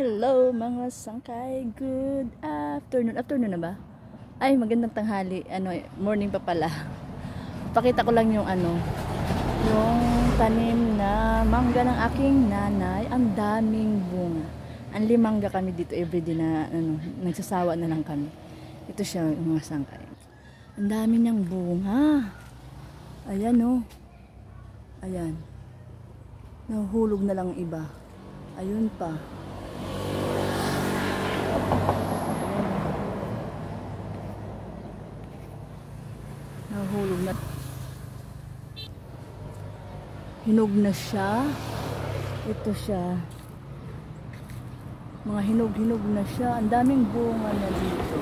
Hello mga sangkay, good afternoon. Afternoon na ba? Ay, magandang tanghali. Morning pa pala. Pakita ko lang yung yung tanim na mangga ng aking nanay. Ang daming bunga. Ang limangga kami dito everyday na nagsasawa na lang kami. Ito siya mga sangkay. Ang dami niyang bunga. Ayan oh. Ayan. Nahuhulog na lang iba. Ayun pa. Nahulog na. Hinog na siya. Ito siya. Mga hinog na siya. Ang daming bunga na dito.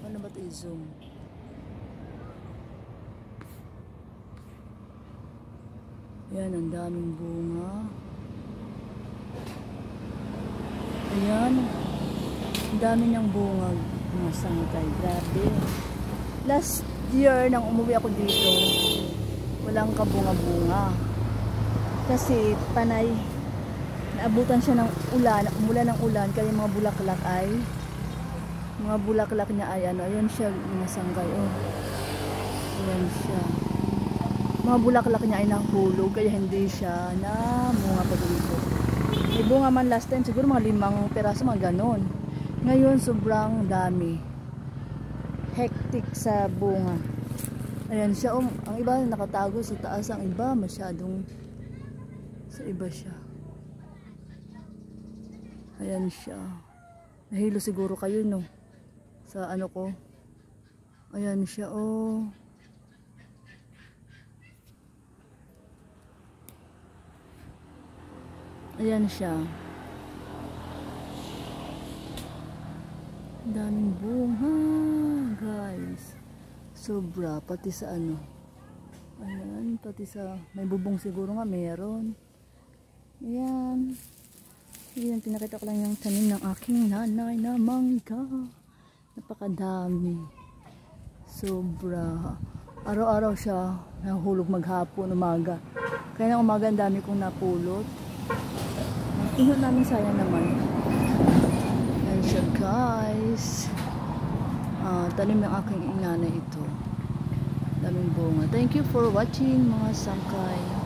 Ano ba ito i-zoom? Ayan, ang daming bunga. Ayan. Ang dami niyang bunga. Mga sangkay. Grabe. Last year, nang umuwi ako dito, walang kabunga-bunga. Kasi panay, naabutan siya ng ulan, umulan ng ulan, kaya mga bulaklak niya ay ayan siya, mga sangkay. Oh. Ayan siya. Mga bulaklak niya ay nahulog, kaya hindi siya na bunga pa dito. May bunga man last time, siguro mga 5 peraso, mga ganon. Ngayon, sobrang dami. Hectic sa bunga. Ayan siya. Ang iba nakatago sa taas. Ang iba masyadong sa iba siya. Ayan siya. Nahilo siguro kayo no. Sa ko. Ayan siya oh. Ayan siya. Daming bunga guys, sobra, pati sa ayan, pati sa may bubong siguro nga meron. Ayan, pinakita ko lang yung tanim ng aking nanay na mangga. Napakadami, sobra. Araw-araw siya nahulog, maghapon, umaga. Kaya ng umaga ang dami kong napulot. Tingnan namin, sayang naman. Ayan siya guys. Tanim ng aking inanay ito. Daming bunga. Thank you for watching mga sangkay.